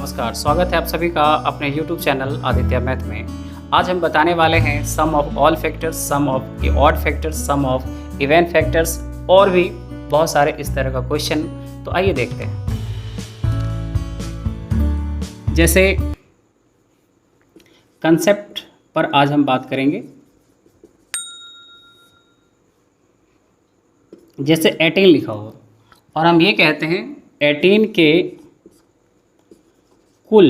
नमस्कार, स्वागत है आप सभी का अपने YouTube चैनल आदित्य मैथ में। आज हम बताने वाले हैं some of all factors, some of odd factors, some of even factors और भी बहुत सारे इस तरह का क्वेश्चन। तो आइए देखते हैं। जैसे कंसेप्ट पर आज हम बात करेंगे। जैसे 18 लिखा हुआ और हम ये कहते हैं 18 के कुल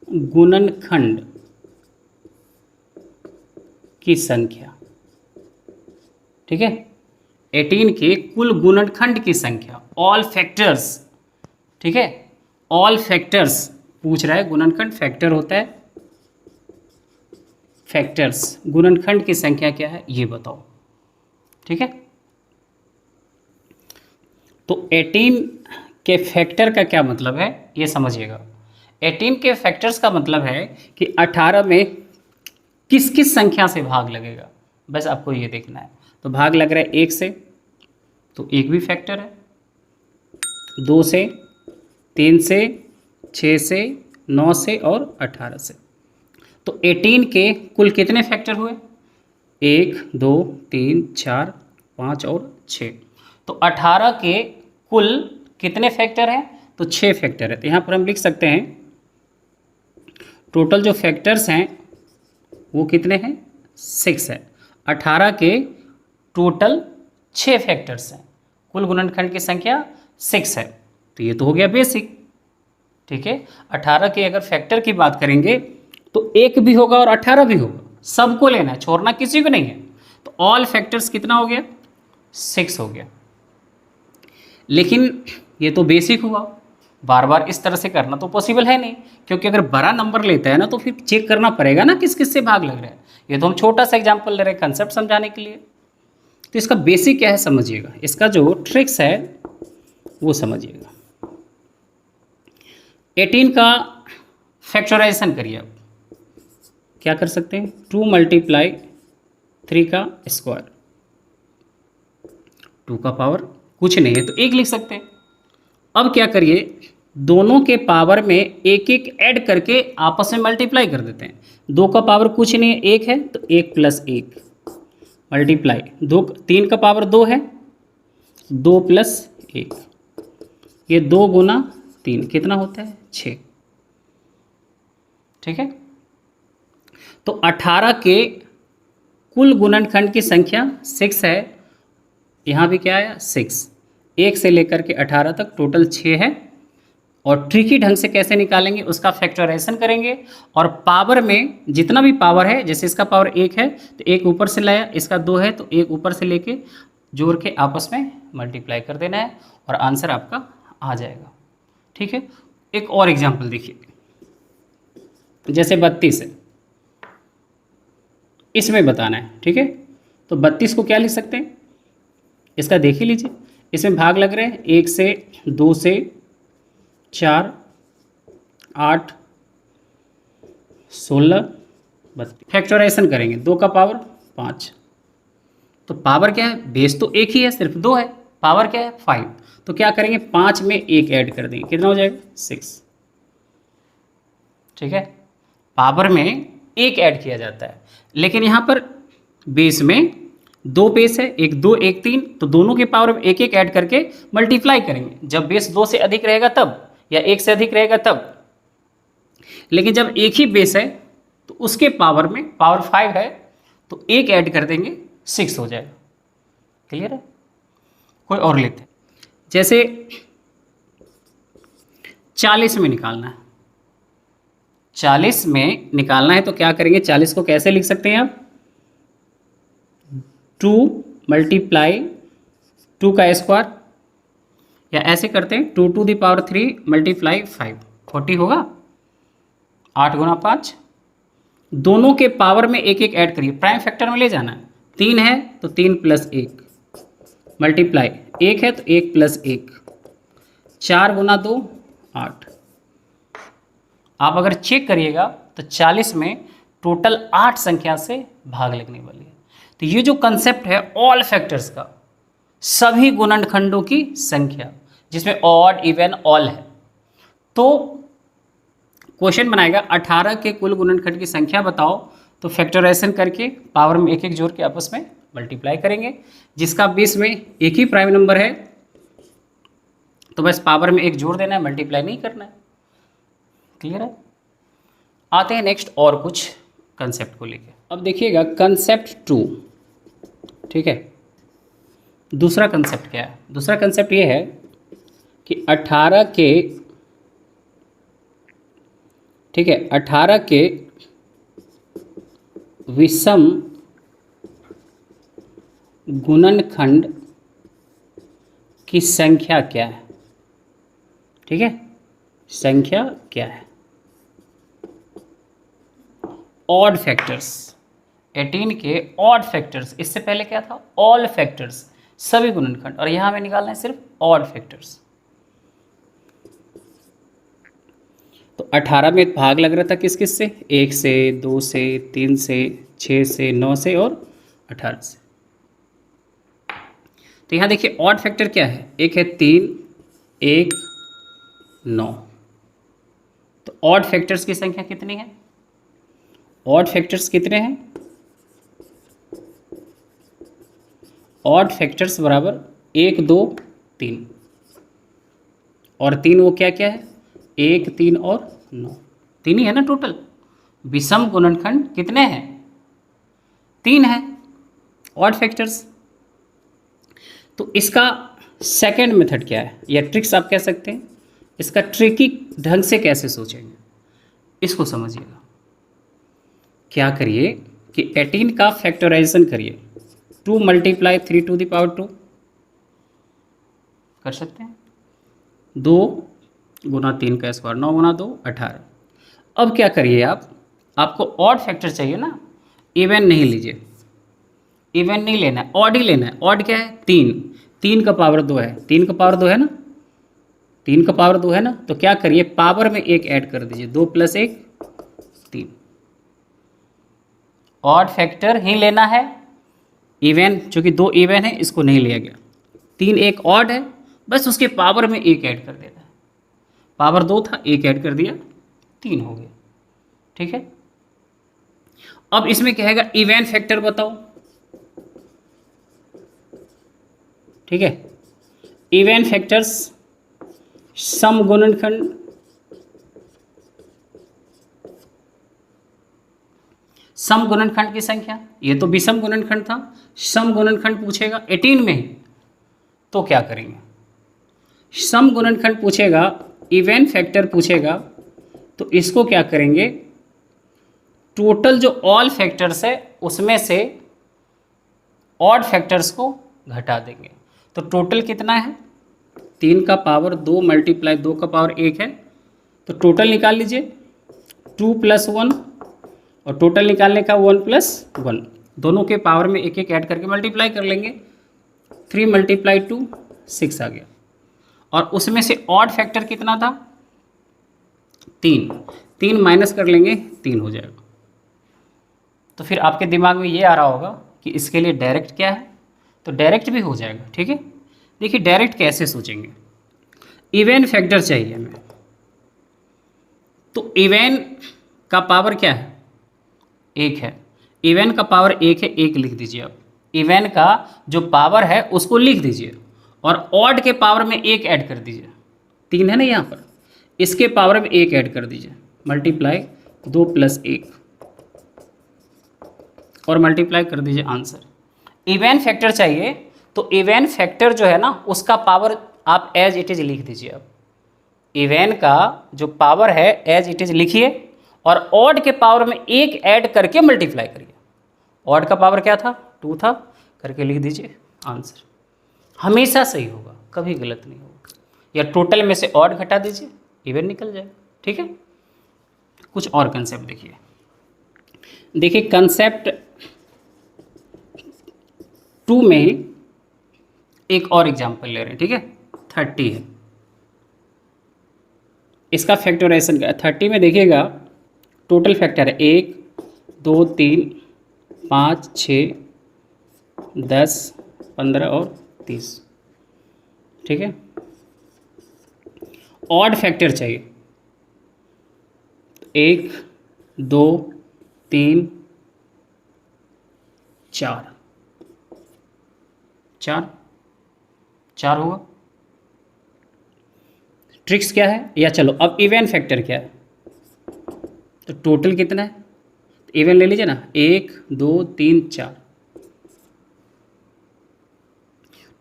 गुणनखंड की संख्या, ठीक है। 18 के कुल गुणनखंड की संख्या, ऑल फैक्टर्स, ठीक है। ऑल फैक्टर्स पूछ रहा है, गुणनखंड फैक्टर होता है, फैक्टर्स गुणनखंड की संख्या क्या है ये बताओ, ठीक है। तो 18 के फैक्टर का क्या मतलब है ये समझिएगा। 18 के फैक्टर्स का मतलब है कि 18 में किस किस संख्या से भाग लगेगा, बस आपको ये देखना है। तो भाग लग रहा है 1 से, तो 1 भी फैक्टर है, 2 से, 3 से, 6 से, 9 से और 18 से। तो 18 के कुल कितने फैक्टर हुए? 1, 2, 3, 4, 5 और 6। तो 18 के कुल कितने फैक्टर हैं? तो 6 फैक्टर है। तो यहाँ पर हम लिख सकते हैं टोटल जो फैक्टर्स हैं वो कितने हैं? 6 है। 18 के टोटल 6 फैक्टर्स हैं, कुल गुणनखंड की संख्या 6 है। तो ये तो हो गया बेसिक, ठीक है। 18 के अगर फैक्टर की बात करेंगे तो 1 भी होगा और 18 भी होगा, सबको लेना है, छोड़ना किसी को नहीं है। तो ऑल फैक्टर्स कितना हो गया? 6 हो गया। लेकिन ये तो बेसिक हुआ, बार बार इस तरह से करना तो पॉसिबल है नहीं, क्योंकि अगर बड़ा नंबर लेता है ना तो फिर चेक करना पड़ेगा ना किस किस से भाग लग रहा है। ये तो हम छोटा सा एग्जांपल ले रहे हैं कंसेप्ट समझाने के लिए। तो इसका बेसिक क्या है समझिएगा, इसका जो ट्रिक्स है वो समझिएगा। 18 का फैक्टराइजेशन करिए आप। क्या कर सकते हैं? 2 × 3 का स्क्वायर, 2 का पावर कुछ नहीं है तो 1 लिख सकते हैं। अब क्या करिए, दोनों के पावर में एक एक ऐड करके आपस में मल्टीप्लाई कर देते हैं। 2 का पावर कुछ नहीं है, 1 है, तो 1 + 1 मल्टीप्लाई। 3 का पावर 2 है, 2 + 1, ये 2 × 3 कितना होता है? 6, ठीक है। तो 18 के कुल गुणनखंड की संख्या 6 है, यहाँ भी क्या आया? 6। 1 से लेकर के 18 तक टोटल 6 है। और ट्रिकी ढंग से कैसे निकालेंगे उसका फैक्टराइजेशन करेंगे। और पावर में जितना भी पावर है, जैसे इसका पावर 1 है तो 1 ऊपर से लाया, इसका 2 है तो 1 ऊपर से लेके जोड़ के आपस में मल्टीप्लाई कर देना है और आंसर आपका आ जाएगा, ठीक है। एक और एग्जाम्पल देखिए, जैसे 32 है, इसमें बताना है, ठीक है। तो 32 को क्या लिख सकते हैं? इसका देख ही लीजिए, इसमें भाग लग रहे हैं 1 से, 2 से, 4, 8, 16, 32। फैक्टराइजेशन करेंगे, 2 का पावर 5। तो पावर क्या है? बेस तो एक ही है, सिर्फ 2 है, पावर क्या है? 5। तो क्या करेंगे? 5 में 1 ऐड कर देंगे, कितना हो जाएगा? 6, ठीक है। पावर में 1 ऐड किया जाता है, लेकिन यहाँ पर बेस में 2 बेस है, एक 2 एक 3, तो दोनों के पावर में 1 1 ऐड करके मल्टीप्लाई करेंगे। जब बेस 2 से अधिक रहेगा तब, या 1 से अधिक रहेगा तब। लेकिन जब एक ही बेस है तो उसके पावर में पावर 5 है तो 1 ऐड कर देंगे, 6 हो जाएगा। क्लियर है? कोई और लेते हैं, जैसे 40 में निकालना है। 40 में निकालना है तो क्या करेंगे? 40 को कैसे लिख सकते हैं आप? 2 × 2 का स्क्वायर, या ऐसे करते हैं 2 to the power 3 × 5, 40 होगा। 8 × 5, दोनों के पावर में 1 1 ऐड करिए, प्राइम फैक्टर में ले जाना है। 3 है तो 3 + 1 मल्टीप्लाई, 1 है तो 1 + 1, 4 × 2 8। आप अगर चेक करिएगा तो 40 में टोटल 8 संख्या से भाग लगने वाली है। तो ये जो कंसेप्ट है ऑल फैक्टर्स का, सभी गुणनखंडों की संख्या जिसमें ऑड इवन ऑल है, तो क्वेश्चन बनाएगा 18 के कुल गुणनखंड की संख्या बताओ, तो फैक्टराइजेशन करके पावर में एक एक जोड़ के आपस में मल्टीप्लाई करेंगे। जिसका 20 में एक ही प्राइम नंबर है तो बस पावर में एक जोड़ देना है, मल्टीप्लाई नहीं करना है। क्लियर है? आते हैं नेक्स्ट और कुछ कंसेप्ट को लेके। अब देखिएगा कंसेप्ट 2, ठीक है। दूसरा कंसेप्ट क्या है? दूसरा कंसेप्ट ये है कि 18 के, ठीक है, 18 के विषम गुणनखंड की संख्या क्या है? ठीक है, संख्या क्या है? ऑड फैक्टर्स, 18 के ऑड फैक्टर्स। इससे पहले क्या था? ऑल फैक्टर्स, सभी गुणनखंड। और यहाँ हमें निकालना है सिर्फ ऑड फैक्टर्स। तो 18 में भाग लग रहा था किस किस से? 1 से, 2 से, 3 से, 6 से, 9 से और 18 से। तो यहाँ देखिए ऑड फैक्टर क्या है? एक है 3, 1, 9। तो ऑड फैक्टर्स की संख्या कितनी है? ऑड फैक्टर्स कितने हैं? ऑड फैक्टर्स बराबर 1, 2, 3। और 3 वो क्या क्या है? 1, 3 और 9, 3 ही है ना टोटल। विषम गुणनखंड कितने हैं? 3 है ऑड फैक्टर्स। तो इसका सेकंड मेथड क्या है, या ट्रिक्स आप कह सकते हैं। इसका ट्रिकी ढंग से कैसे सोचेंगे इसको समझिएगा। क्या करिए कि 18 का फैक्टराइजेशन करिए। 2 × 3 टू द पावर 2 कर सकते हैं। 2 × 3 का स्क्वायर, 9 × 2 18। अब क्या करिए आपको ऑड फैक्टर चाहिए ना, इवन नहीं लीजिए, इवन नहीं लेना है, ऑड ही लेना है। ऑड क्या है? 3, 3 का पावर 2 है, 3 का पावर 2 है ना, 3 का पावर 2 है ना। तो क्या करिए पावर में 1 ऐड कर दीजिए, 2 + 1 3। ऑड फैक्टर ही लेना है, इवन चूंकि 2 इवन है इसको नहीं लिया गया। 3 एक ऑड है, बस उसके पावर में 1 ऐड कर देना है। पावर 2 था, 1 ऐड कर दिया, 3 हो गया। ठीक है। अब इसमें कहेगा इवन फैक्टर बताओ। ठीक है, इवन फैक्टर्स सम गुणनखंड, सम गुणनखंड की संख्या। ये तो विषम गुणनखंड था, सम गुणनखंड पूछेगा 18 में ही, तो क्या करेंगे? सम गुणनखंड पूछेगा, इवन फैक्टर पूछेगा, तो इसको क्या करेंगे? टोटल जो ऑल फैक्टर्स है उसमें से ऑड फैक्टर्स को घटा देंगे। तो टोटल कितना है? 3 का पावर 2 × 2 का पावर 1 है। तो टोटल निकाल लीजिए, 2 + 1, और टोटल निकालने का 1 + 1, दोनों के पावर में एक एक ऐड करके मल्टीप्लाई कर लेंगे। 3 × 2 6 आ गया। और उसमें से ऑड फैक्टर कितना था? 3, 3 माइनस कर लेंगे, 3 हो जाएगा। तो फिर आपके दिमाग में ये आ रहा होगा कि इसके लिए डायरेक्ट क्या है, तो डायरेक्ट भी हो जाएगा। ठीक है, देखिए डायरेक्ट कैसे सोचेंगे। इवन फैक्टर चाहिए हमें, तो इवन का पावर क्या है? 1 है। इवन का पावर 1 है, 1 लिख दीजिए आप। इवन का जो पावर है उसको लिख दीजिए, और ऑड के पावर में 1 ऐड कर दीजिए। 3 है ना यहाँ पर, इसके पावर में 1 ऐड कर दीजिए, मल्टीप्लाई 2 + 1, और मल्टीप्लाई कर दीजिए आंसर। इवन फैक्टर चाहिए, तो इवन फैक्टर जो है ना उसका पावर आप एज इट इज लिख दीजिए। अब इवन का जो पावर है एज इट इज लिखिए, और ऑड के पावर में 1 ऐड करके मल्टीप्लाई करिए। ऑड का पावर क्या था? 2 था, करके लिख दीजिए आंसर। हमेशा सही होगा, कभी गलत नहीं होगा। या टोटल में से ऑड घटा दीजिए, इवन निकल जाएगा। ठीक है, कुछ और कंसेप्ट देखिए। देखिए कंसेप्ट 2 में एक और एग्जाम्पल ले रहे हैं। ठीक है, 30 है, इसका फैक्टराइजेशन का 30 में देखिएगा टोटल फैक्टर है 1, 2, 3, 5, 6, 10, 15 और 30। ठीक है, ऑड फैक्टर चाहिए, 1 2 3 4 4 4 होगा। ट्रिक्स क्या है, या चलो अब इवन फैक्टर क्या है, तो टोटल कितना है, इवन ले लीजिए ना, 1 2 3 4,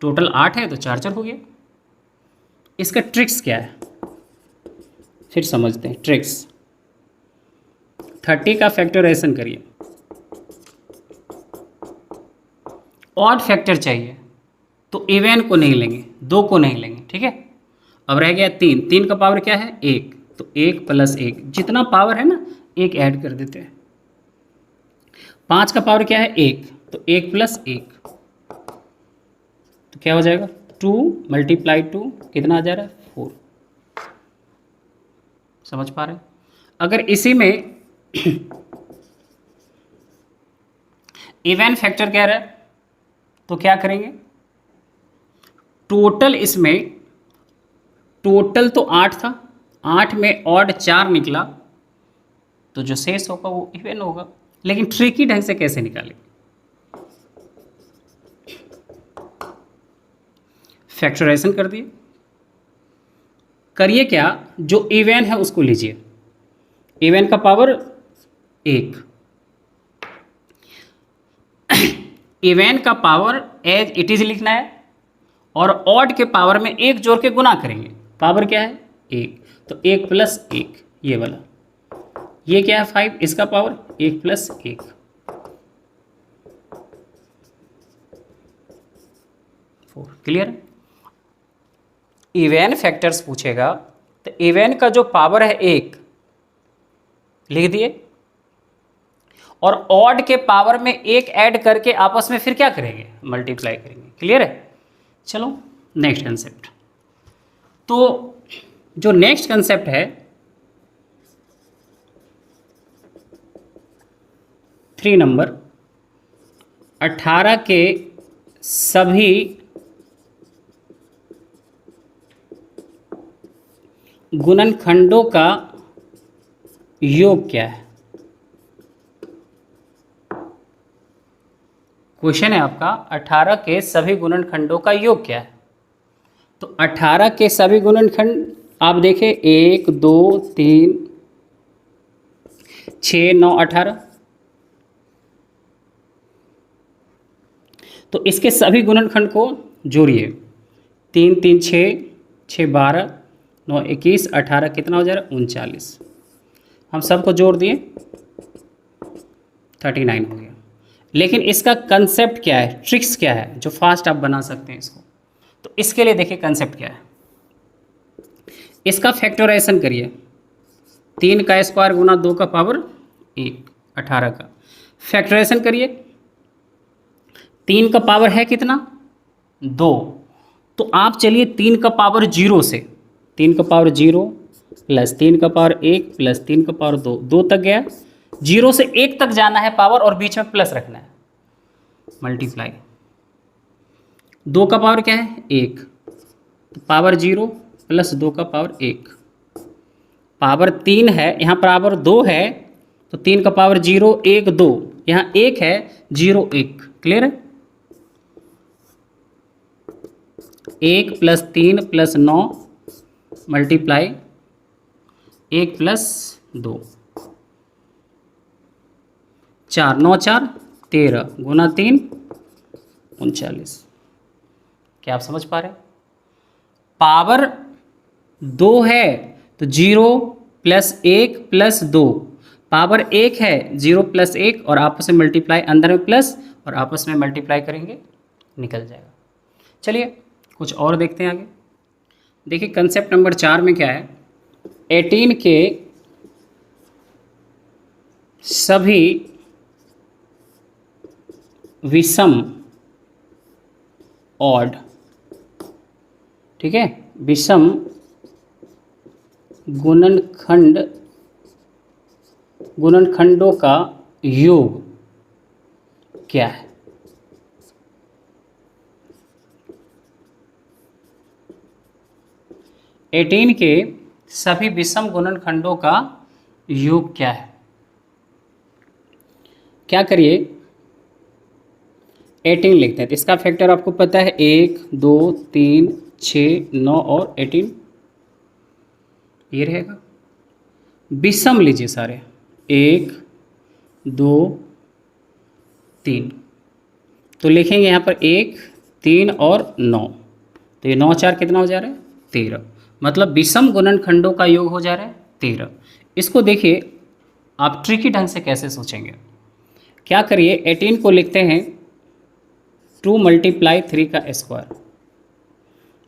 टोटल 8 है तो 4 4 हो गया। इसका ट्रिक्स क्या है फिर समझते हैं। ट्रिक्स 30 का फैक्टराइजेशन करिए, ऑड फैक्टर चाहिए तो इवन को नहीं लेंगे, 2 को नहीं लेंगे, ठीक है। अब रह गया 3, 3 का पावर क्या है 1, तो 1 + 1, जितना पावर है ना 1 ऐड कर देते हैं। 5 का पावर क्या है 1, तो 1 + 1, तो क्या हो जाएगा 2 × 2 कितना आ जा रहा है 4। समझ पा रहे हैं। अगर इसी में इवन फैक्टर कह रहा है तो क्या करेंगे, टोटल इसमें, टोटल तो 8 था, 8 में ऑड 4 निकला, तो जो शेष होगा वो इवन होगा। लेकिन ट्रिकी ढंग से कैसे निकालें, फैक्टराइजेशन कर दिए। करिए क्या, जो इवन है उसको लीजिए, इवन का पावर 1, इवन का पावर एज इट इज लिखना है, और ऑड के पावर में 1 जोड़ के गुना करेंगे। पावर क्या है 1, तो 1 + 1 ये वाला, ये क्या है 5, इसका पावर 1 + 1, 4। क्लियर। इवन फैक्टर्स पूछेगा तो इवन का जो पावर है 1 लिख दिए, और ऑड के पावर में 1 ऐड करके आपस में फिर क्या करेंगे, मल्टीप्लाई करेंगे। क्लियर है। चलो नेक्स्ट कंसेप्ट। तो जो नेक्स्ट कंसेप्ट है 3 नंबर, 18 के सभी गुणनखंडों का योग क्या है। क्वेश्चन है आपका 18 के सभी गुणनखंडों का योग क्या है। तो 18 के सभी गुणनखंड आप देखें, 1 2 3 6 9 18, तो इसके सभी गुणनखंड को जोड़िए, 3 3 6 6 12 9 21 18 कितना हो जा रहा है 39। हम सबको जोड़ दिए 39 हो गया। लेकिन इसका कंसेप्ट क्या है, ट्रिक्स क्या है जो फास्ट आप बना सकते हैं इसको। तो इसके लिए देखिए कंसेप्ट क्या है, इसका फैक्टराइजेशन करिए, 3 का स्क्वायर गुना 2 का पावर 1, 18 का फैक्टराइजेशन करिए। 3 का पावर है कितना 2, तो आप चलिए 3 का पावर 0 से, 3 का पावर 0 + 3 का पावर 1 + 3 का पावर 2, 2 तक गया, 0 से 1 तक जाना है पावर, और बीच में प्लस रखना है, मल्टीप्लाई। 2 का पावर क्या है 1, तो पावर 0 + 2 का पावर 1, पावर 3 है, यहाँ पावर 2 है, तो 3 का पावर 0 1 2, यहाँ 1 है 0 1। क्लियर है। 1 + 3 + 9 मल्टीप्लाई 1 + 2, 4 9 4 13 गुना 3 39। क्या आप समझ पा रहे हैं। पावर 2 है तो 0 + 1 + 2, पावर 1 है 0 + 1, और आपस में मल्टीप्लाई, अंदर में प्लस और आपस में मल्टीप्लाई करेंगे, निकल जाएगा। चलिए कुछ और देखते हैं आगे। देखिए कंसेप्ट नंबर 4 में क्या है, 18 के सभी विषम ऑड, ठीक है, विषम गुणनखंडों का योग क्या है। एटीन के सभी विषम गुणनखंडों का योग क्या है? क्या करिए, 18 लिखते हैं। तो इसका फैक्टर आपको पता है 1 2 3 6 9 और 18 ये रहेगा। विषम लीजिए सारे, 1 2 3, तो लिखेंगे यहाँ पर 1 3 और 9, तो ये 9 4 कितना हो जा रहा है 13, मतलब विषम गुणनखंडों का योग हो जा रहा है 13। इसको देखिए आप ट्रिकी ढंग से कैसे सोचेंगे। क्या करिए, 18 को लिखते हैं 2 × 3 का स्क्वायर,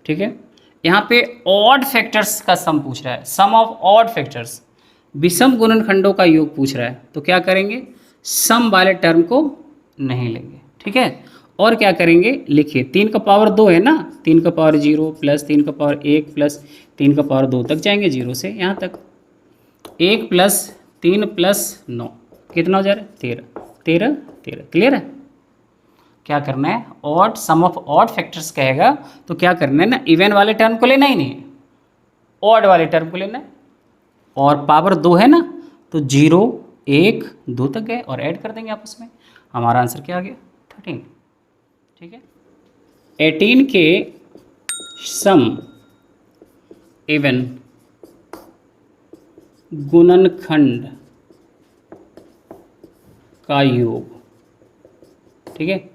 ठीक है। यहाँ पे ऑड फैक्टर्स का सम पूछ रहा है, सम ऑफ ऑड फैक्टर्स, विषम गुणनखंडों का योग पूछ रहा है, तो क्या करेंगे, सम वाले टर्म को नहीं लेंगे, ठीक है। और क्या करेंगे, लिखिए 3 का पावर 2 है ना, 3 का पावर 0 प्लस 3 का पावर 1 प्लस 3 का पावर 2 तक जाएंगे, 0 से यहाँ तक। 1 प्लस 3 प्लस 9 कितना हो जा रहा है 13, 13 13, क्लियर है। क्या करना है, odd sum of odd factors कहेगा तो क्या करना है ना, इवन वाले टर्म को लेना ही नहीं है, ऑड वाले टर्म को लेना है। और पावर 2 है ना, तो 0 1 2 तक गए और ऐड कर देंगे आपस में, हमारा आंसर क्या आ गया 13, ठीक है। 18 के सम इवन गुणनखंड का योग, ठीक है।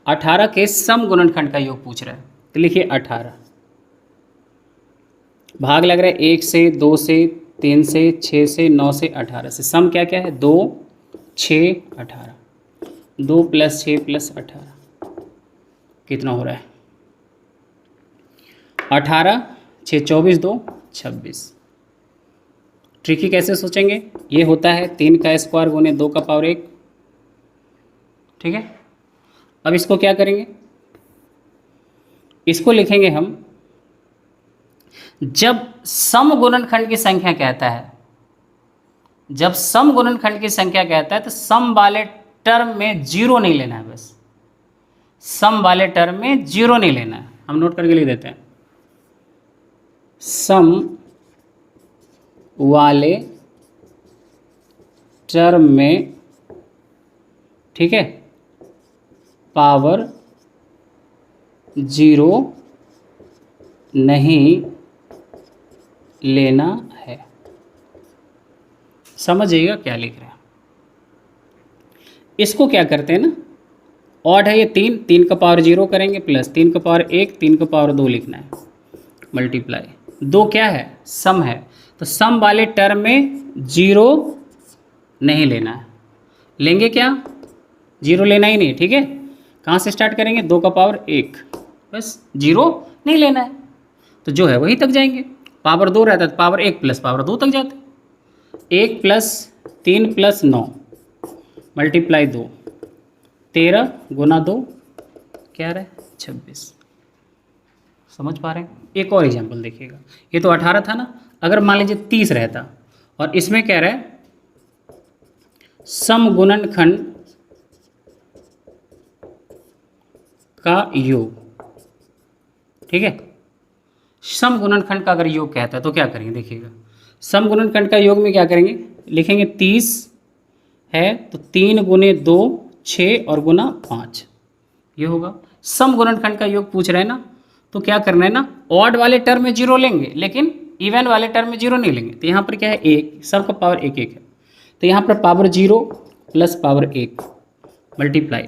18 के सम गुणनखंड का योग पूछ रहा है, तो लिखिए 18, भाग लग रहा है 1 से 2 से 3 से 6 से 9 से 18 से, सम क्या क्या है 2 6 18, 2 + 6 + 18 कितना हो रहा है 18, 6 24 2 26। ट्रिकी कैसे सोचेंगे, ये होता है 3 का स्क्वायर गुने 2 का पावर 1, ठीक है। अब इसको क्या करेंगे, इसको लिखेंगे हम, जब सम गुणनखंड की संख्या कहता है, जब सम गुणनखंड की संख्या कहता है तो सम वाले टर्म में 0 नहीं लेना है, बस सम वाले टर्म में 0 नहीं लेना है। हम नोट करके लिख देते हैं, सम वाले टर्म में, ठीक है, पावर 0 नहीं लेना है। समझिएगा क्या लिख रहे हैं। इसको क्या करते हैं ना, ऑड है ये 3, 3 का पावर 0 करेंगे प्लस 3 का पावर 1, 3 का पावर 2 लिखना है, मल्टीप्लाई 2 क्या है सम है, तो सम वाले टर्म में 0 नहीं लेना है। लेंगे क्या, 0 लेना ही नहीं, ठीक है। कहाँ से स्टार्ट करेंगे, 2 का पावर 1, बस 0 नहीं लेना है, तो जो है वहीं तक जाएंगे। पावर 2 रहता है तो पावर 1 प्लस पावर 2 तक जाते, 1 + 3 + 9 मल्टीप्लाई 2, 13 गुना 2 क्या रहा है 26। समझ पा रहे हैं। एक और एग्जाम्पल देखिएगा, ये तो 18 था ना, अगर मान लीजिए 30 रहता और इसमें कह रहा है सम गुणनखंड का योग, ठीक है। सम गुणनखंड का अगर योग कहता है तो क्या करेंगे, देखिएगा सम गुणनखंड का योग में क्या करेंगे, लिखेंगे 30 है तो 3 गुने 2 6 और गुना 5 ये होगा। सम गुणनखंड का योग पूछ रहे हैं ना, तो क्या करना है ना, ऑड वाले टर्म में 0 लेंगे लेकिन इवन वाले टर्म में 0 नहीं लेंगे। तो यहाँ पर क्या है 1, सबका पावर 1 1 है, तो यहाँ पर पावर 0 प्लस पावर 1 मल्टीप्लाई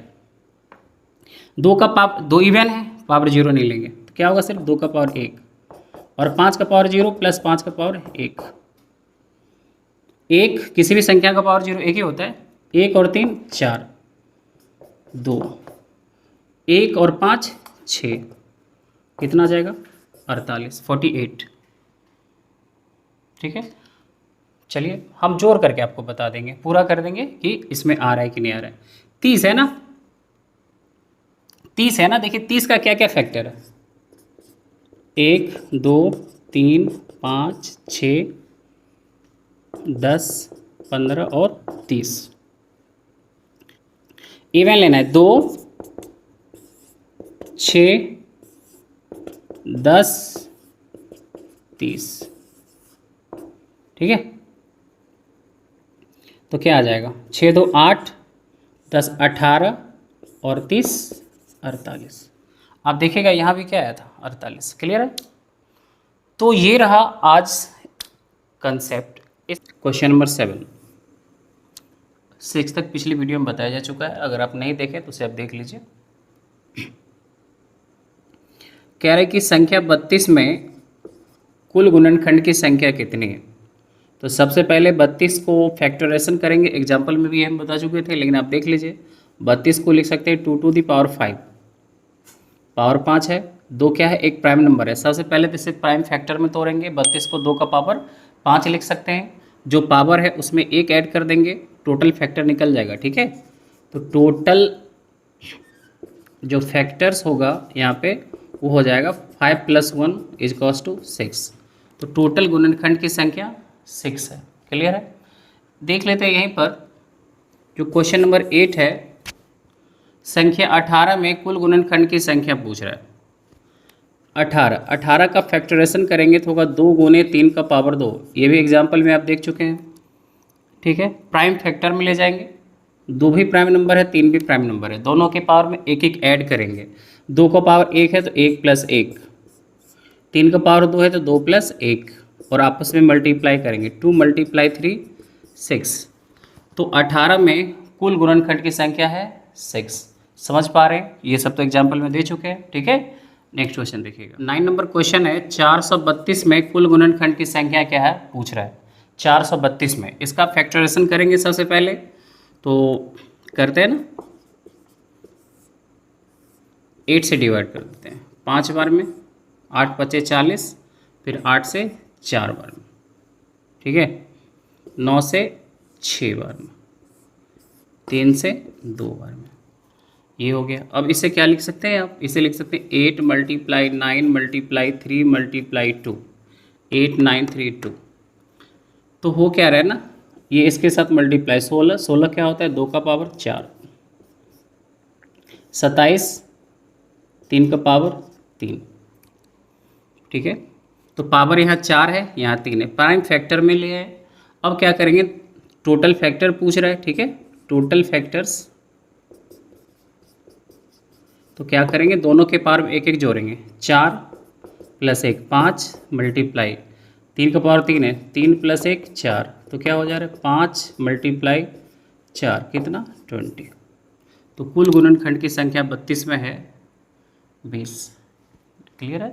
2 का पावर 2 इवन है, पावर 0 नहीं लेंगे तो क्या होगा, सिर्फ 2 का पावर 1 और 5 का पावर 0 प्लस 5 का पावर 1। 1 किसी भी संख्या का पावर 0 1 ही होता है, 1 और 3 4, 2 1 और 5 6, कितना आ जाएगा 48 48, ठीक है। चलिए हम जोड़ करके आपको बता देंगे, पूरा कर देंगे कि इसमें आ रहा है कि नहीं आ रहा है। 30 है ना, 30 है ना, देखिए 30 का क्या क्या फैक्टर है, 1 2 3 5 6 10 15 और 30। इवन लेना है 2 6 10 30, ठीक है। तो क्या आ जाएगा, 6 2 8, 10 18 और 30 48। आप देखिएगा यहाँ भी क्या आया था 48। क्लियर है। तो ये रहा आज कंसेप्ट। इस क्वेश्चन नंबर 7 6 तक पिछली वीडियो में बताया जा चुका है, अगर आप नहीं देखें तो उसे आप देख लीजिए। कह रहे कि संख्या 32 में कुल गुणनखंड की संख्या कितनी है। तो सबसे पहले 32 को फैक्टराइजेशन करेंगे, एग्जाम्पल में भी हम बता चुके थे, लेकिन आप देख लीजिए 32 को लिख सकते हैं 2 टू दी पावर 5, पावर 5 है, 2 क्या है, एक प्राइम नंबर है। सबसे पहले तो इसे प्राइम फैक्टर में तोड़ेंगे, 32 को 2 का पावर 5 लिख सकते हैं, जो पावर है उसमें एक ऐड कर देंगे, टोटल फैक्टर निकल जाएगा। ठीक है, तो टोटल जो फैक्टर्स होगा यहाँ पे वो हो जाएगा 5 + 1 = 6। तो टोटल गुणनखंड की संख्या 6 है। क्लियर है। देख लेते हैं यहीं पर जो क्वेश्चन नंबर 8 है, संख्या 18 में कुल गुणनखंड की संख्या पूछ रहा है। 18 का फैक्टराइजेशन करेंगे तो होगा 2 × 3 का पावर 2। ये भी एग्जाम्पल में आप देख चुके हैं। ठीक है, प्राइम फैक्टर में ले जाएंगे, 2 भी प्राइम नंबर है, 3 भी प्राइम नंबर है, दोनों के पावर में एक एक ऐड करेंगे। 2 का पावर 1 है तो 1 + 1, 3 का पावर 2 है तो 2 + 1, और आपस में मल्टीप्लाई करेंगे, 2 × 3 6। तो 18 में कुल गुणनखंड की संख्या है 6। समझ पा रहे हैं, ये सब तो एग्जाम्पल में दे चुके हैं। ठीक है, नेक्स्ट क्वेश्चन देखिएगा। 9 नंबर क्वेश्चन है, 432 में कुल गुणनखंड की संख्या क्या है पूछ रहा है। 432 में इसका फैक्टराइजेशन करेंगे सबसे पहले, तो करते हैं ना, 8 से डिवाइड कर देते हैं 5 बार में, 8 × 5 = 40, फिर 8 से 4 बार में, ठीक है, 9 से 6 बार में, 3 से 2 बार में, ये हो गया। अब इसे क्या लिख सकते हैं आप, इसे लिख सकते हैं 8 × 9 × 3 × 2, 8 9 3 2। तो हो क्या रहा है ना, ये इसके साथ मल्टीप्लाई 16, 16 क्या होता है 2 का पावर 4, 27 3 का पावर 3। ठीक है, तो पावर यहाँ 4 है, यहाँ 3 है, प्राइम फैक्टर में ले आए। अब क्या करेंगे, टोटल फैक्टर पूछ रहा है। ठीक है, टोटल फैक्टर्स, तो क्या करेंगे, दोनों के पावर में एक एक जोड़ेंगे, 4 + 1 5 × 3 का पावर 3 है, 3 + 1 4, तो क्या हो जा रहा है 5 × 4 कितना 20। तो कुल गुणनखंड की संख्या 32 में है 20। क्लियर है।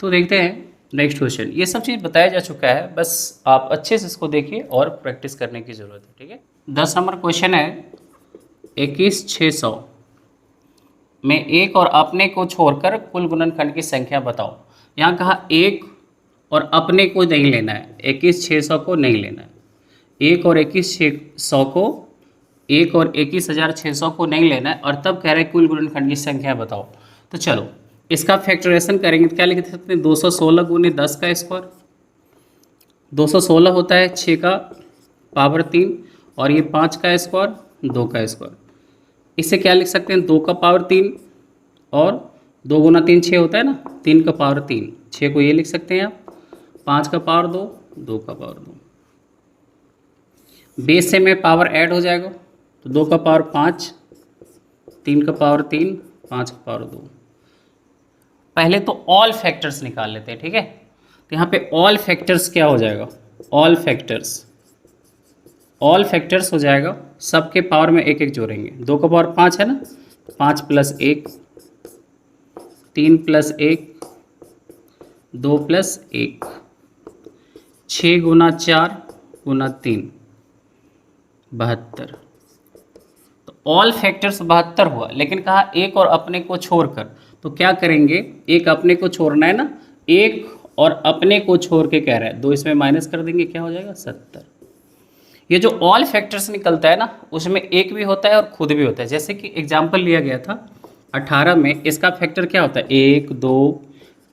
तो देखते हैं नेक्स्ट क्वेश्चन। ये सब चीज़ बताया जा चुका है, बस आप अच्छे से इसको देखिए और प्रैक्टिस करने की ज़रूरत है। ठीक है, 10 नंबर क्वेश्चन है, 21,600 में एक और अपने को छोड़कर कुल गुणनखंड की संख्या बताओ। यहाँ कहा एक और अपने को नहीं लेना है, 21,600 को नहीं लेना है, एक और 21,600 को, एक और 21,600 को नहीं लेना है, और तब कह रहे कुल गुणनखंड की संख्या बताओ। तो चलो इसका फैक्टराइजेशन करेंगे तो क्या लिख सकते हैं, 216 × 10 का स्क्वायर, 216 होता है 6 का पावर 3, और ये 5 का स्क्वायर 2 का स्क्वायर। इसे क्या लिख सकते हैं, 2 का पावर 3, और 2 × 3 6 होता है ना, 3 का पावर 3, 6 को ये लिख सकते हैं आप, 5 का पावर 2, 2 का पावर 2। बेस से में पावर ऐड हो जाएगा, तो 2 का पावर 5, 3 का पावर 3, 5 का पावर 2। पहले तो ऑल फैक्टर्स निकाल लेते हैं। ठीक है, तो यहाँ पे ऑल फैक्टर्स क्या हो जाएगा, ऑल फैक्टर्स हो जाएगा, सबके पावर में एक एक जोड़ेंगे। 2 का पावर 5 है ना, 5 + 1, 3 + 1, 2 + 1, 6 × 4 × 3 72। तो ऑल फैक्टर्स 72 हुआ, लेकिन कहा एक और अपने को छोड़कर, तो क्या करेंगे, एक अपने को छोड़ना है ना, एक और अपने को छोड़ के कह रहा है, 2 इसमें माइनस कर देंगे, क्या हो जाएगा 70। ये जो ऑल फैक्टर्स निकलता है ना, उसमें एक भी होता है और खुद भी होता है। जैसे कि एग्जाम्पल लिया गया था 18 में, इसका फैक्टर क्या होता है, 1 2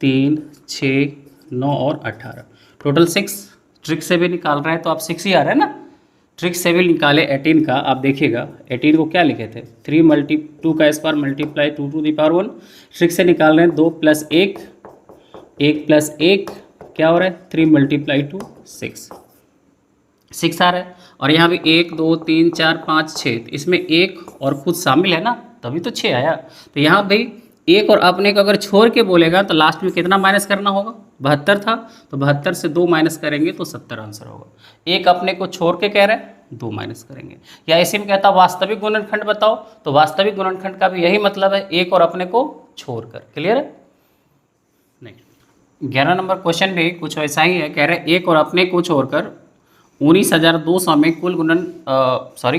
3 6 9 और 18, टोटल 6। ट्रिक से भी निकाल रहा है तो आप 6 ही आ रहा है ना, ट्रिक से भी निकाले 18 का। आप देखिएगा 18 को क्या लिखे थे, 3 × 2 का square multiply 2 to the power 1। Trick से निकाल रहे हैं 2 + 1, 1 + 1 क्या हो रहा है 3 × 2 6, 6 आ रहा है, और यहाँ भी 1 2 3 4 5 6, तो इसमें एक और खुद शामिल है ना, तभी तो 6 आया। तो यहाँ भाई एक और अपने को अगर छोड़ के बोलेगा तो लास्ट में कितना माइनस करना होगा, 72 था तो 72 से 2 माइनस करेंगे तो 70 आंसर होगा। एक अपने को छोड़ के कह रहा है 2 माइनस करेंगे। या इसी में कहता वास्तविक गुणनखंड बताओ, तो वास्तविक गुणनखंड का भी यही मतलब है, एक और अपने को छोड़कर। क्लियर है? नहीं, 11 नंबर क्वेश्चन भी कुछ वैसा ही है, कह रहे एक और अपने को छोड़कर 19,200 में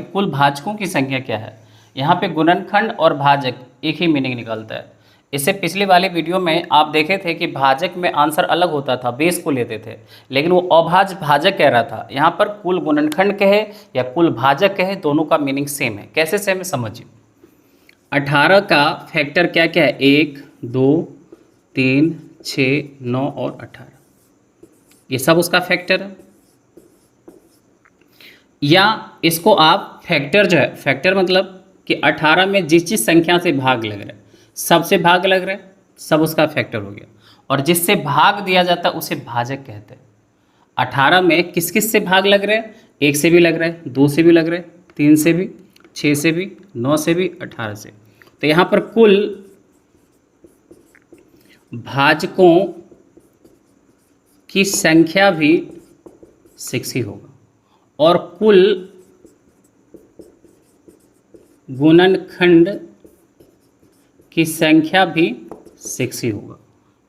कुल भाजकों की संख्या क्या है। यहाँ पे गुणनखंड और भाजक एक ही मीनिंग निकलता है। इससे पिछली वाली वीडियो में आप देखे थे कि भाजक में आंसर अलग होता था, बेस को लेते थे, लेकिन वो अभाज्य भाजक कह रहा था। यहाँ पर कुल गुणनखंड कहे या कुल भाजक कहे, दोनों का मीनिंग सेम है। कैसे सेम है समझिए। 18 का फैक्टर क्या क्या है, 1 2 3 6 9 और 18, ये सब उसका फैक्टर है। या इसको आप फैक्टर जो है, फैक्टर मतलब कि 18 में जिस जिस संख्या से भाग लग रहा है, सबसे भाग लग रहा है, सब उसका फैक्टर हो गया। और जिससे भाग दिया जाता है उसे भाजक कहते हैं। 18 में किस किस से भाग लग रहा है, 1 से भी लग रहा है, 2 से भी लग रहा है, 3 से भी, 6 से भी, 9 से भी, 18 से। तो यहाँ पर कुल भाजकों की संख्या भी 6 ही होगा, और कुल गुणनखंड की संख्या भी 6 ही होगा।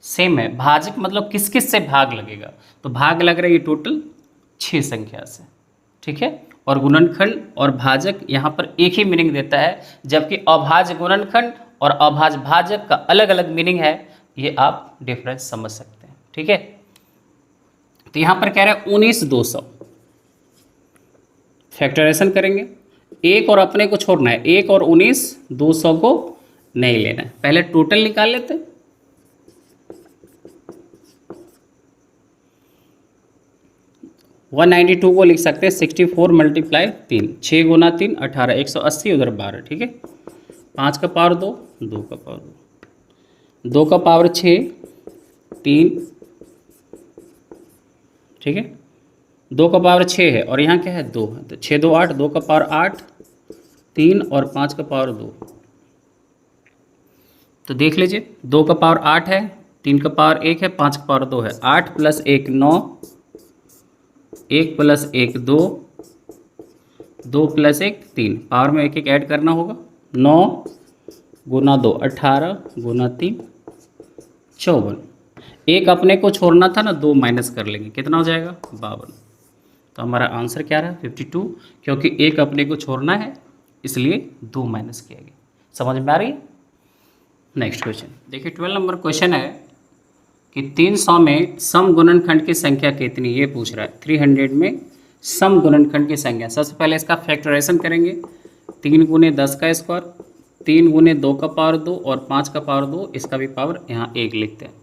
सेम है, भाजक मतलब किस किस से भाग लगेगा, तो भाग लग रहा है ये टोटल 6 संख्या से, ठीक है। और गुणनखंड और भाजक यहाँ पर एक ही मीनिंग देता है, जबकि अभाज्य गुणनखंड और अभाज्य भाजक का अलग अलग मीनिंग है। ये आप डिफरेंस समझ सकते हैं, ठीक है। तो यहाँ पर कह रहे हैं 19,200, फैक्टराइजेशन करेंगे, एक और अपने को छोड़ना है, 1 और 19,200 को नहीं लेना है। पहले टोटल निकाल लेते हैं। वन 192 को लिख सकते हैं 64 मल्टीप्लाई 3, 6 गुना 3 18, 180 उधर 12, ठीक है। 5 का पावर 2, 2 का पावर 2, 2 का पावर 6, 3, ठीक है। 2 का पावर 6 है और यहाँ क्या है 2 है, तो 6 2 8, 2 का पावर 8, 3 और 5 का पावर 2। तो देख लीजिए, 2 का पावर 8 है, 3 का पावर 1 है, 5 का पावर 2 है। 8 + 1 9, 1 + 1 2, 2 + 1 3, पावर में 1 1 ऐड करना होगा। 9 गुना 2 18 गुना 3 54। एक अपने को छोड़ना था ना, 2 माइनस कर लेंगे, कितना हो जाएगा 52। तो हमारा आंसर क्या रहा 52, क्योंकि एक अपने को छोड़ना है इसलिए 2 माइनस किया गया। समझ में आ रही है? नेक्स्ट क्वेश्चन देखिए, 12 नंबर क्वेश्चन है कि 300 में सम गुणनखंड की संख्या कितनी, ये पूछ रहा है। 300 में सम गुणनखंड की संख्या, सबसे पहले इसका फैक्टराइजेशन करेंगे। 3 गुने 10 का स्क्वायर, 3 गुने 2 का पावर 2 और 5 का पावर 2, इसका भी पावर यहाँ 1 लिखते हैं।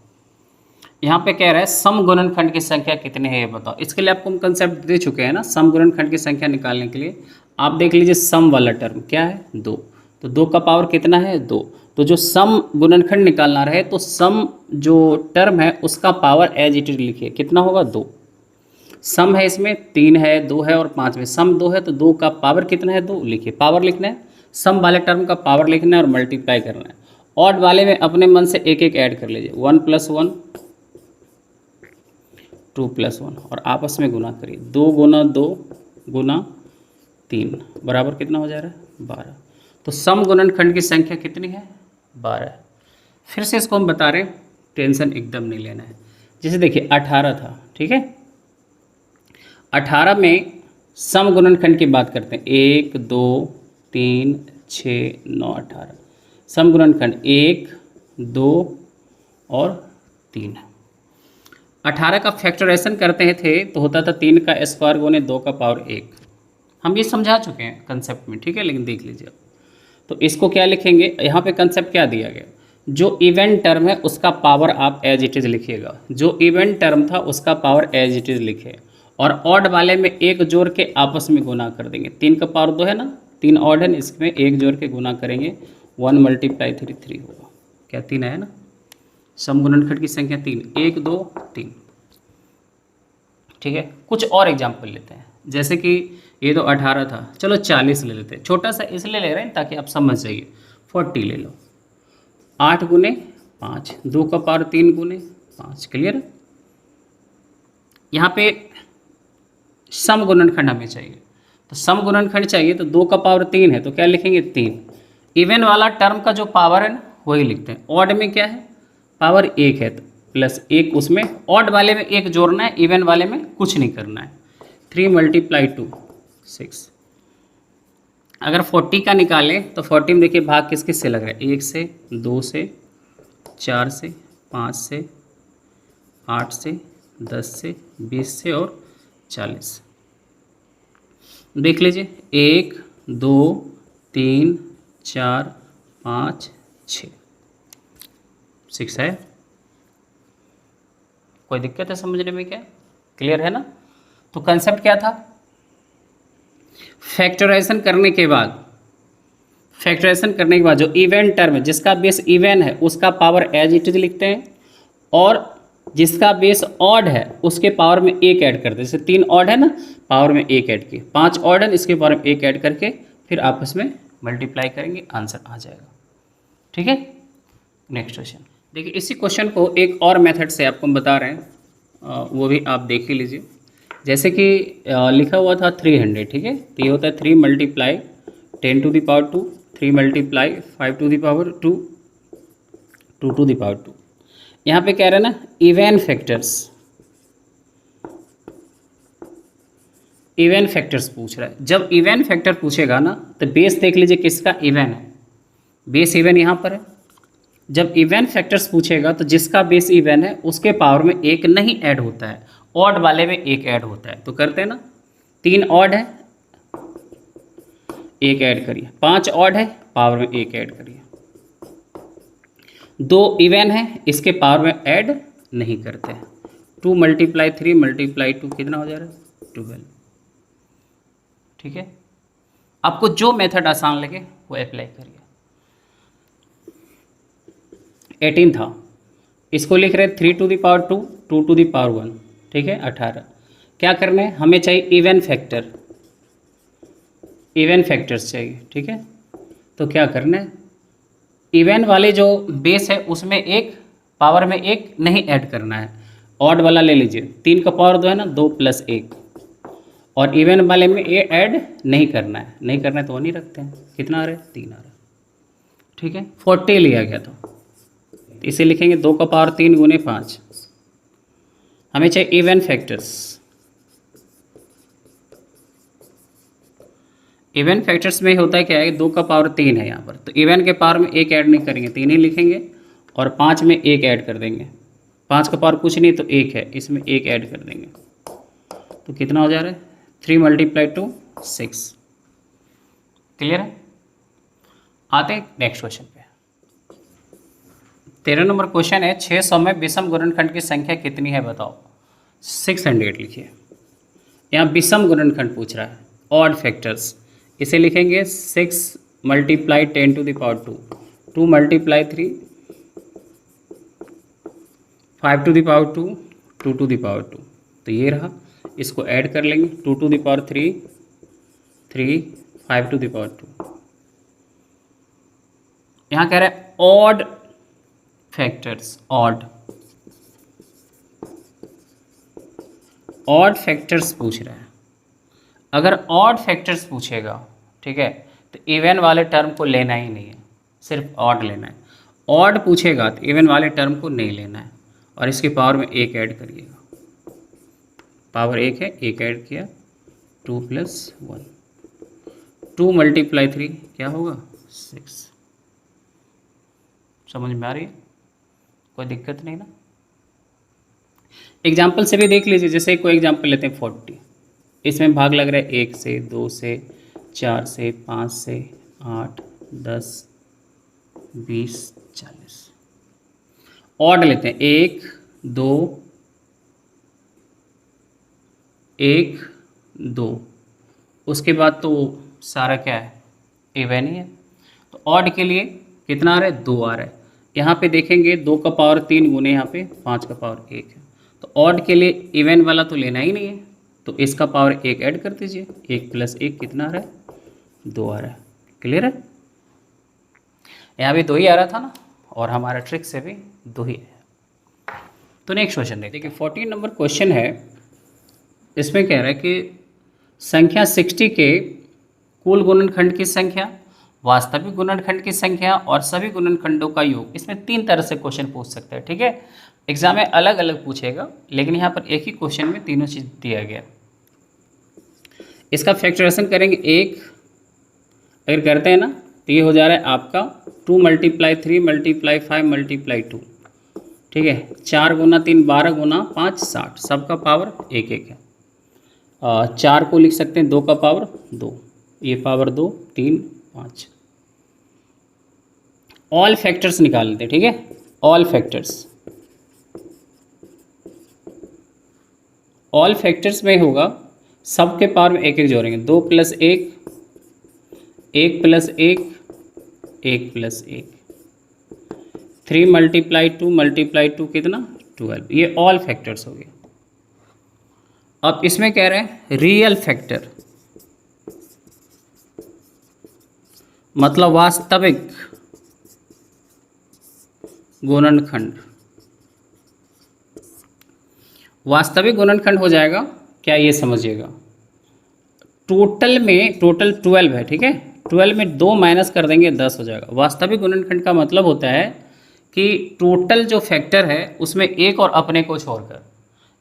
यहाँ पे कह रहा है सम गुणनखंड की संख्या कितनी है ये बताओ। इसके लिए आपको हम कंसेप्ट दे चुके हैं ना, सम गुणनखंड की संख्या निकालने के लिए। आप देख लीजिए सम वाला टर्म क्या है 2, तो 2 का पावर कितना है 2। तो जो सम गुणनखंड निकालना रहे तो सम जो टर्म है उसका पावर एज इट इज लिखिए, कितना होगा 2। सम है इसमें 3 है 2 है और 5 में सम 2 है, तो 2 का पावर कितना है 2 लिखिए। पावर लिखना है, सम वाले टर्म का पावर लिखना है और मल्टीप्लाई करना है। ऑड वाले में अपने मन से एक एक ऐड कर लीजिए, 1 + 1 2 + 1 और आपस में गुना करिए। 2 गुना 2 गुना 3 बराबर कितना हो जा रहा है 12। तो सम गुणनखंड की संख्या कितनी है 12 है। फिर से इसको हम बता रहे हैं, टेंशन एकदम नहीं लेना है। जैसे देखिए 18 था, ठीक है। 18 में सम गुणनखंड की बात करते हैं, 1 2 3 6 9 18। सम गुणनखंड 1 2 और 3। 18 का फैक्टराइजेशन करते थे तो होता था 3 का स्क्वायर गुने 2 का पावर 1। हम ये समझा चुके हैं कंसेप्ट में, ठीक है, लेकिन देख लीजिए। तो इसको क्या लिखेंगे, यहाँ पे कंसेप्ट क्या दिया गया, जो इवेंट टर्म है उसका पावर आप एज इट इज़ लिखिएगा। जो इवेंट टर्म था उसका पावर एज इट इज़ लिखे, और ऑड वाले में एक जोड़ के आपस में गुना कर देंगे। 3 का पावर 2 है ना, 3 ऑड है, इसमें एक जोड़ के गुना करेंगे, 1 × 3 3 होगा। क्या 3 है ना, सम गुणनखंड की संख्या 3, 1 2 3, ठीक है। कुछ और एग्जाम्पल लेते हैं। जैसे कि ये तो 18 था, चलो 40 ले लेते हैं, छोटा सा इसलिए ले रहे हैं ताकि आप समझ जाइए। 40 ले लो, 8 गुने 5, 2 का पावर 3 गुने 5, क्लियर। यहाँ पे सम गुणनखंड हमें चाहिए, तो सम गुणनखंड चाहिए तो 2 का पावर 3 है तो क्या लिखेंगे 3। इवन वाला टर्म का जो पावर है ना वही लिखते हैं। ऑड में क्या है, पावर 1 है तो प्लस 1 उसमें, ऑड वाले में 1 जोड़ना है, इवन वाले में कुछ नहीं करना है। 3 × 2 6। अगर 40 का निकालें तो 40 में देखिए भाग किस किस से लग रहा है, 1 से, 2 से, 4 से, 5 से, 8 से, 10 से, 20 से और 40। देख लीजिए 1 2 3 4 5 6, 6 है। कोई दिक्कत है समझने में क्या, क्लियर है ना। तो कंसेप्ट क्या था, फैक्टराइजेशन करने के बाद, फैक्टराइजेशन करने के बाद जो इवन टर्म है जिसका बेस इवन है उसका पावर एज इट इज लिखते हैं, और जिसका बेस ऑड है उसके पावर में 1 ऐड करते हैं। जैसे 3 ऑड है ना, पावर में 1 ऐड किए, 5 ऑड है इसके पावर में 1 ऐड करके फिर आपस में मल्टीप्लाई करेंगे, आंसर आ जाएगा। ठीक है, नेक्स्ट क्वेश्चन देखिए। इसी क्वेश्चन को एक और मेथड से आपको हम बता रहे हैं, वो भी आप देख ही लीजिए। जैसे कि लिखा हुआ था 300, ठीक है, तो ये होता है 3 × 10⁻², 3 × 5⁻², 2⁻²। यहाँ पे कह रहे हैं ना इवन फैक्टर्स, इवन फैक्टर्स पूछ रहा है। जब इवन फैक्टर पूछेगा ना तो बेस देख लीजिए किसका इवन है, बेस इवन यहाँ पर है। जब इवन फैक्टर्स पूछेगा तो जिसका बेस इवन है उसके पावर में 1 नहीं ऐड होता है, ऑड वाले में 1 ऐड होता है। तो करते हैं ना, 3 ऑड है 1 ऐड करिए, 5 ऑड है पावर में 1 ऐड करिए, 2 इवन है इसके पावर में ऐड नहीं करते हैं। 2 × 3 × 2 कितना हो जा रहा है 12। ठीक है, आपको जो मेथड आसान लगे वो अप्लाई करिए। 18 था, इसको लिख रहे 3⁻², 2⁻1, ठीक है 18। क्या करना है, हमें चाहिए इवन फैक्टर, इवन फैक्टर्स चाहिए। ठीक है, तो क्या करना है, इवन वाले जो बेस है उसमें 1 पावर में 1 नहीं ऐड करना है। ऑड वाला ले लीजिए, 3 का पावर 2 है ना, 2 + 1, और इवन वाले में ये ऐड नहीं करना है, नहीं करना है तो वो नहीं रखते हैं। कितना आ रहा है 3 आ रहा है। ठीक है, 40 लिया गया तो इसे लिखेंगे 2 का पावर 3 × 5। हमें चाहिए इवन फैक्टर्स, इवन फैक्टर्स में होता है क्या है, 2 का पावर 3 है यहाँ पर, तो इवन के पावर में 1 ऐड नहीं करेंगे, 3 ही लिखेंगे, और 5 में 1 ऐड कर देंगे। 5 का पावर कुछ नहीं तो 1 है, इसमें 1 ऐड कर देंगे, तो कितना हो जा रहा है 3 × 2 6। क्लियर है। आते हैं नेक्स्ट क्वेश्चन पे। 13 नंबर क्वेश्चन है, 600 में विषम गुणनखंड की संख्या कितनी है बताओ। 600 लिखिए, यहाँ विषम गुणनखंड पूछ रहा है, ऑड फैक्टर्स, इसे लिखेंगे 6 × 10⁻², 2 × 3 5⁻², 2⁻², तो ये रहा, इसको ऐड कर लेंगे 2⁻3 3 5⁻²। यहाँ कह रहा है ऑड फैक्टर्स, ऑड फैक्टर्स पूछ रहा है। अगर ऑड फैक्टर्स पूछेगा, ठीक है, तो इवन वाले टर्म को लेना ही नहीं है, सिर्फ ऑड लेना है। ऑड पूछेगा तो इवन वाले टर्म को नहीं लेना है, और इसके पावर में 1 ऐड करिएगा, पावर 1 है 1 ऐड किया, 2 + 1, 2 × 3 क्या होगा 6। समझ में आ रही है, कोई दिक्कत नहीं ना। एग्जाम्पल से भी देख लीजिए, जैसे कोई एग्जाम्पल लेते हैं 40, इसमें भाग लग रहा है 1 से, 2 से, 4 से, 5 से, 8 10 20 40। ऑड लेते हैं 1 2 1 2, उसके बाद तो सारा क्या है इवन ही है। तो ऑड के लिए कितना आ रहा है 2 आ रहा है। यहाँ पे देखेंगे 2 का पावर 3 गुने यहाँ पे 5 का पावर 1 है, तो ऑड के लिए इवन वाला तो लेना ही नहीं है, तो इसका पावर 1 ऐड कर दीजिए, 1 + 1 कितना आ रहा है, 2 आ रहा है। क्लियर है? यहाँ भी 2 ही आ रहा था ना, और हमारा ट्रिक से भी 2 ही है। तो नेक्स्ट क्वेश्चन देखिए, 14 नंबर क्वेश्चन है। इसमें कह रहा है कि संख्या 60 के कुल गुणनखंड की संख्या, वास्तविक गुणनखंड की संख्या और सभी गुणनखंडों का योग। इसमें 3 तरह से क्वेश्चन पूछ सकते हैं, ठीक है। एग्जाम में अलग अलग पूछेगा, लेकिन यहाँ पर एक ही क्वेश्चन में तीनों चीज़ दिया गया। इसका फैक्टराइजेशन करेंगे, 1 अगर करते हैं ना तो ये हो जा रहा है आपका 2 × 3 × 5 × 2, ठीक है। 4 × 3 12 × 5 60, सबका पावर 1 1 है। 4 को लिख सकते हैं 2 का पावर 2, ये पावर 2 3 5। ऑल फैक्टर्स निकाल लेते हैं, ठीक है। ऑल फैक्टर्स में होगा, सबके पावर में 1 1 जोड़ेंगे, 2 + 1 1 + 1 1 + 1, 3 × 2 × 2 कितना 12, ये ऑल फैक्टर्स हो गए। अब इसमें कह रहे हैं रियल फैक्टर, मतलब वास्तविक गुणनखंड। वास्तविक गुणनखंड हो जाएगा क्या, ये समझिएगा। टोटल 12 है, ठीक है। 12 में 2 माइनस कर देंगे 10 हो जाएगा। वास्तविक गुणनखंड का मतलब होता है कि टोटल जो फैक्टर है उसमें एक और अपने को छोड़कर,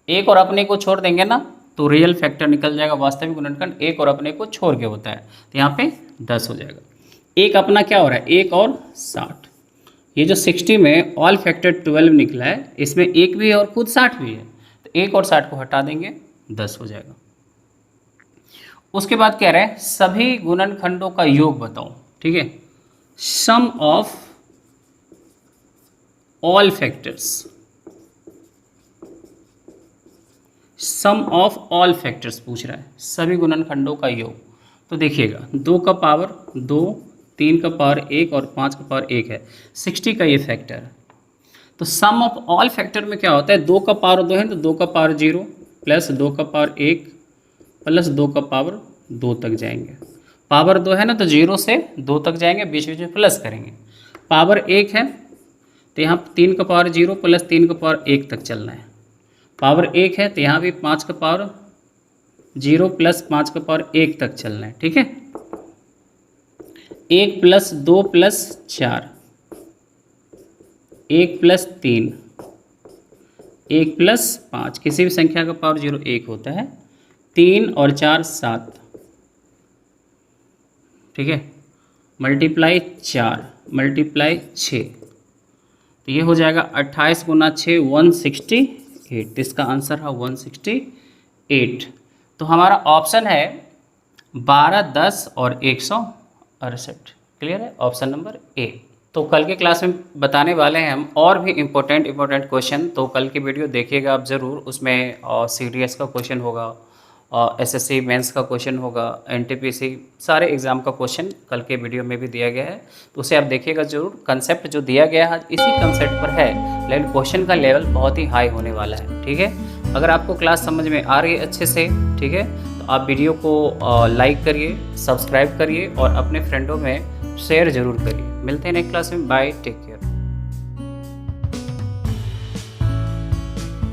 एक और अपने को छोड़ देंगे ना तो रियल फैक्टर निकल जाएगा। वास्तविक गुणनखंड एक और अपने को छोड़ के होता है, तो यहाँ पे 10 हो जाएगा। एक अपना क्या हो रहा है, 1 और 60। ये जो 60 में ऑल फैक्टर 12 निकला है, इसमें 1 भी है और खुद 60 भी है, तो 1 और 60 को हटा देंगे 10 हो जाएगा। उसके बाद कह रहे हैं सभी गुणनखंडों का योग बताओ, ठीक है। Some of all factors, some of all factors पूछ रहा है, सभी गुणनखंडों का योग। तो देखिएगा 2 का पावर 2, 3 का पावर 1 और 5 का पावर 1 है, 60 का ये फैक्टर है। तो सम ऑफ ऑल फैक्टर में क्या होता है, 2 का पावर 2 है तो 2 का पावर 0 प्लस 2 का पावर 1 प्लस 2 का पावर 2 तक जाएंगे। पावर 2 है ना तो 0 से 2 तक जाएंगे, बीच बीच में प्लस करेंगे। पावर 1 है तो यहाँ 3 का पावर 0 प्लस 3 का पावर 1 तक चलना है। पावर 1 है तो यहाँ भी 5 का पावर 0 प्लस 5 का पावर 1 तक चलना है, ठीक है। 1 + 2 + 4, 1 + 3, 1 + 5, किसी भी संख्या का पावर 0 1 होता है। 3 और 4 7, ठीक है। मल्टीप्लाई 4 मल्टीप्लाई 6, तो ये हो जाएगा 28 × 6 168, इसका आंसर है 168। तो हमारा ऑप्शन है 12 10 और 168। क्लियर है, ऑप्शन नंबर ए। तो कल के क्लास में बताने वाले हैं हम और भी इम्पोर्टेंट क्वेश्चन, तो कल की वीडियो देखिएगा आप ज़रूर। उसमें CDS का क्वेश्चन होगा, SSC मेंस का क्वेश्चन होगा, NTPC सारे एग्ज़ाम का क्वेश्चन कल के वीडियो में भी दिया गया है, तो उसे आप देखिएगा ज़रूर। कंसेप्ट जो दिया गया है इसी कंसेप्ट पर है, लेकिन क्वेश्चन का लेवल बहुत ही हाई होने वाला है, ठीक है। अगर आपको क्लास समझ में आ रही है अच्छे से, ठीक है, तो आप वीडियो को लाइक करिए, सब्सक्राइब करिए और अपने फ्रेंडों में शेयर ज़रूर करिए। मिलते हैं नेक्स्ट क्लास में, बाय, टेक केयर।